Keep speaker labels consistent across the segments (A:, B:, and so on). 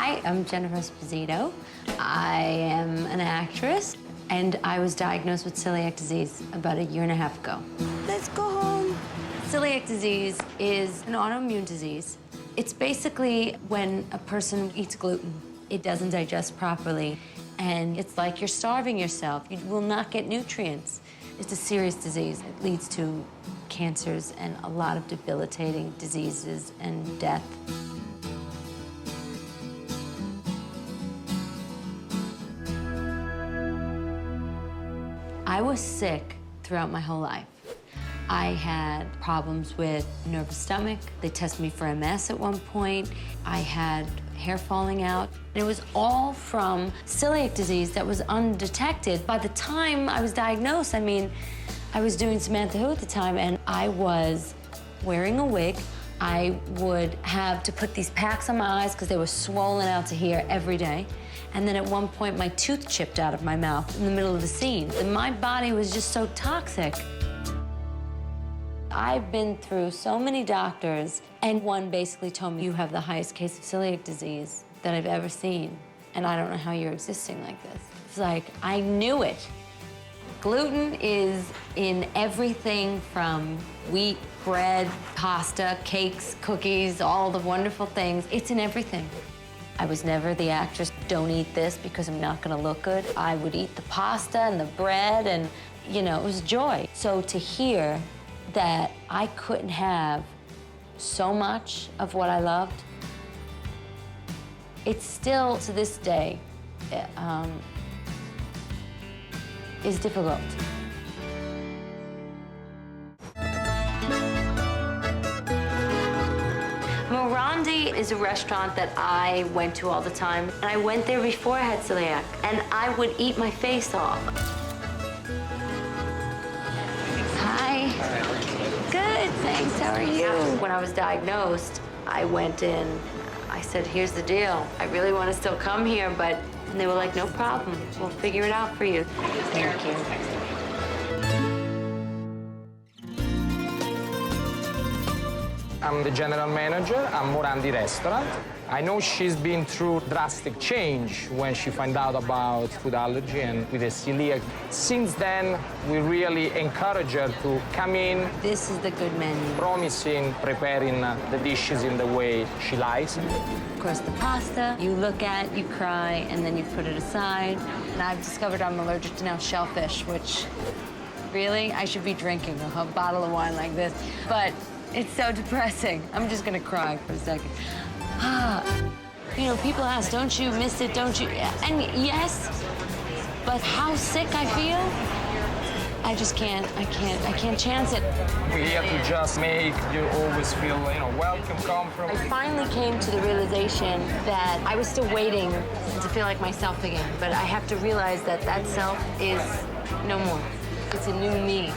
A: Hi, I'm Jennifer Esposito. I am an actress, and I was diagnosed with celiac disease about 1.5 years ago. Let's go home. Celiac disease is an autoimmune disease. It's basically when a person eats gluten, it doesn't digest properly, and it's like you're starving yourself. You will not get nutrients. It's a serious disease. It leads to cancers and a lot of debilitating diseases and death. I was sick throughout my whole life. I had problems with nervous stomach. They tested me for MS at one point. I had hair falling out. And it was all from celiac disease that was undetected. By the time I was diagnosed, I mean, I was doing Samantha Who at the time, and I was wearing a wig. I would have to put these packs on my eyes because they were swollen out to here every day. And then at one point, my tooth chipped out of my mouth in the middle of the scene. And my body was just so toxic. I've been through so many doctors, and one basically told me, you have the highest case of celiac disease that I've ever seen, and I don't know how you're existing like this. It's like, I knew it. Gluten is in everything from wheat, bread, pasta, cakes, cookies, all the wonderful things. It's in everything. I was never the actress, don't eat this because I'm not gonna look good. I would eat the pasta and the bread, and, you know, it was joy. So to hear that I couldn't have so much of what I loved, it's still, to this day, is difficult. Morandi is a restaurant that I went to all the time. And I went there before I had celiac, and I would eat my face off. Hi. Good, thanks. How are you? When I was diagnosed, I went in. I said, here's the deal. I really want to still come here, but... And they were like, no problem. We'll figure it out for you. Thank you.
B: I'm the general manager at Morandi Restaurant. I know she's been through drastic change when she found out about food allergy and with a celiac. Since then, we really encourage her to come in.
A: This is the good menu.
B: Promising preparing the dishes in the way she likes.
A: Of course, the pasta, you look at, you cry, and then you put it aside. And I've discovered I'm allergic to now shellfish, which, really, I should be drinking a bottle of wine like this. But it's so depressing. I'm just gonna cry for a second. You know, people ask, don't you miss it, don't you? And yes, but how sick I feel, I just can't, I can't chance it.
B: We're here to just make you always feel, you know, welcome, comfortable.
A: I finally came to the realization that I was still waiting to feel like myself again, but I have to realize that that self is no more. It's a new me.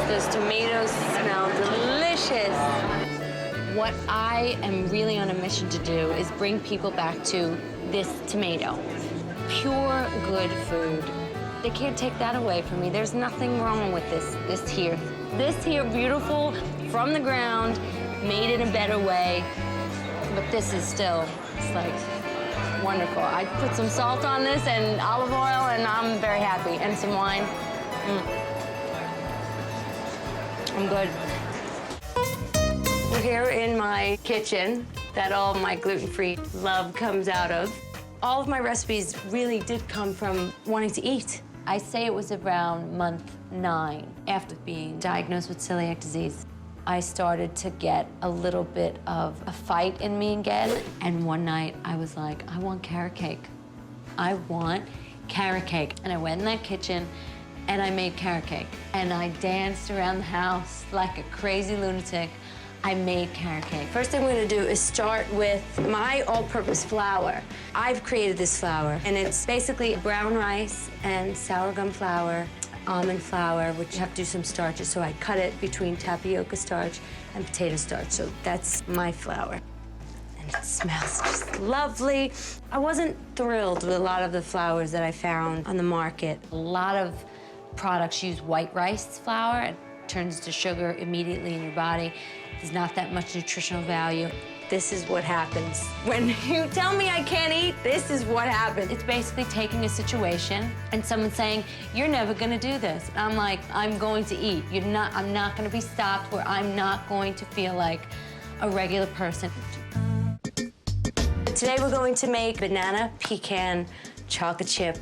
A: Those tomatoes smell delicious. What I am really on a mission to do is bring people back to this tomato. Pure, good food. They can't take that away from me. There's nothing wrong with this here. This here, beautiful, from the ground, made in a better way. But this is still, it's like, wonderful. I put some salt on this and olive oil, and I'm very happy. And some wine. I'm good. We're here in my kitchen that all my gluten-free love comes out of. All of my recipes really did come from wanting to eat. I say it was around month 9 after being diagnosed with celiac disease. I started to get a little bit of a fight in me again. And one night I was like, I want carrot cake. I want carrot cake. And I went in that kitchen and I made carrot cake. And I danced around the house like a crazy lunatic. I made carrot cake. First thing I'm gonna do is start with my all-purpose flour. I've created this flour, and it's basically brown rice and sour gum flour, almond flour, which you have to do some starches, so I cut it between tapioca starch and potato starch, so that's my flour. And it smells just lovely. I wasn't thrilled with a lot of the flours that I found on the market. A lot of products use white rice flour. It turns to sugar immediately in your body. There's not that much nutritional value. This is what happens. When you tell me I can't eat, this is what happens. It's basically taking a situation and someone saying, you're never gonna do this. And I'm like, I'm going to eat. I'm not gonna be stopped, where I'm not going to feel like a regular person. Today we're going to make banana pecan chocolate chip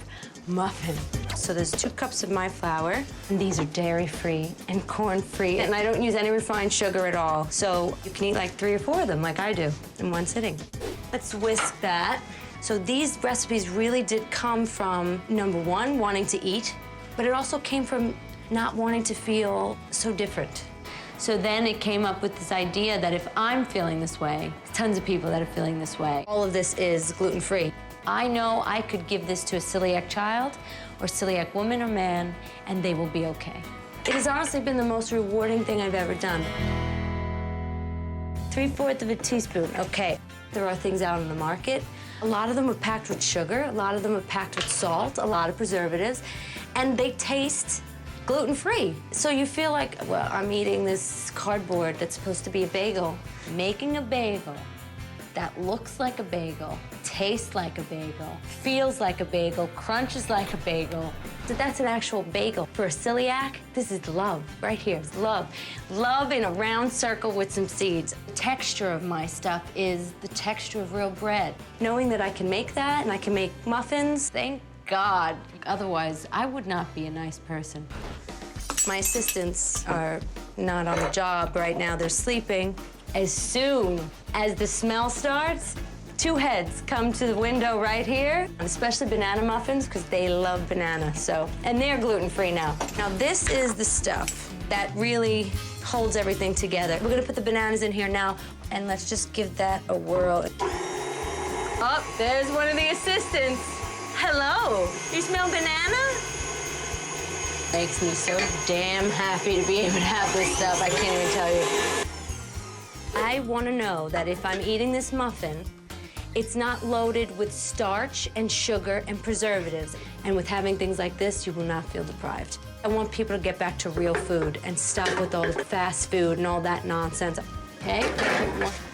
A: muffin. So there's 2 cups of my flour, and these are dairy-free and corn-free, and I don't use any refined sugar at all. So you can eat like 3 or 4 of them, like I do, in one sitting. Let's whisk that. So these recipes really did come from, number 1, wanting to eat, but it also came from not wanting to feel so different. So then it came up with this idea that if I'm feeling this way, there's tons of people that are feeling this way. All of this is gluten-free. I know I could give this to a celiac child or celiac woman or man, and they will be okay. It has honestly been the most rewarding thing I've ever done. 3/4 of a teaspoon, okay. There are things out on the market. A lot of them are packed with sugar, a lot of them are packed with salt, a lot of preservatives, and they taste gluten-free. So you feel like, well, I'm eating this cardboard that's supposed to be a bagel. Making a bagel that looks like a bagel, tastes like a bagel, feels like a bagel, crunches like a bagel. So that's an actual bagel. For a celiac, this is love. Right here is love. Love in a round circle with some seeds. The texture of my stuff is the texture of real bread. Knowing that I can make that and I can make muffins, thank God. Otherwise, I would not be a nice person. My assistants are not on the job right now. They're sleeping. As soon as the smell starts, 2 heads come to the window right here, especially banana muffins, because they love banana, so. And they're gluten-free now. Now, this is the stuff that really holds everything together. We're gonna put the bananas in here now, and let's just give that a whirl. Oh, there's one of the assistants. Hello, you smell banana? Makes me so damn happy to be able to have this stuff, I can't even tell you. I want to know that if I'm eating this muffin, it's not loaded with starch and sugar and preservatives. And with having things like this, you will not feel deprived. I want people to get back to real food and stop with all the fast food and all that nonsense. Okay?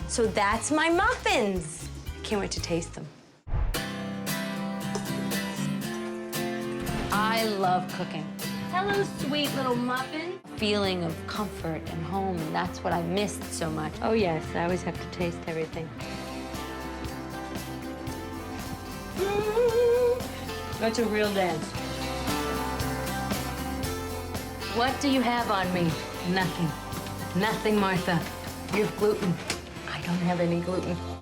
A: So that's my muffins. I can't wait to taste them. I love cooking. Hello, sweet little muffin. Feeling of comfort and home, and that's what I missed so much. Oh yes, I always have to taste everything. That's a real dance. What do you have on me? Nothing. Nothing, Martha. You have gluten. I don't have any gluten.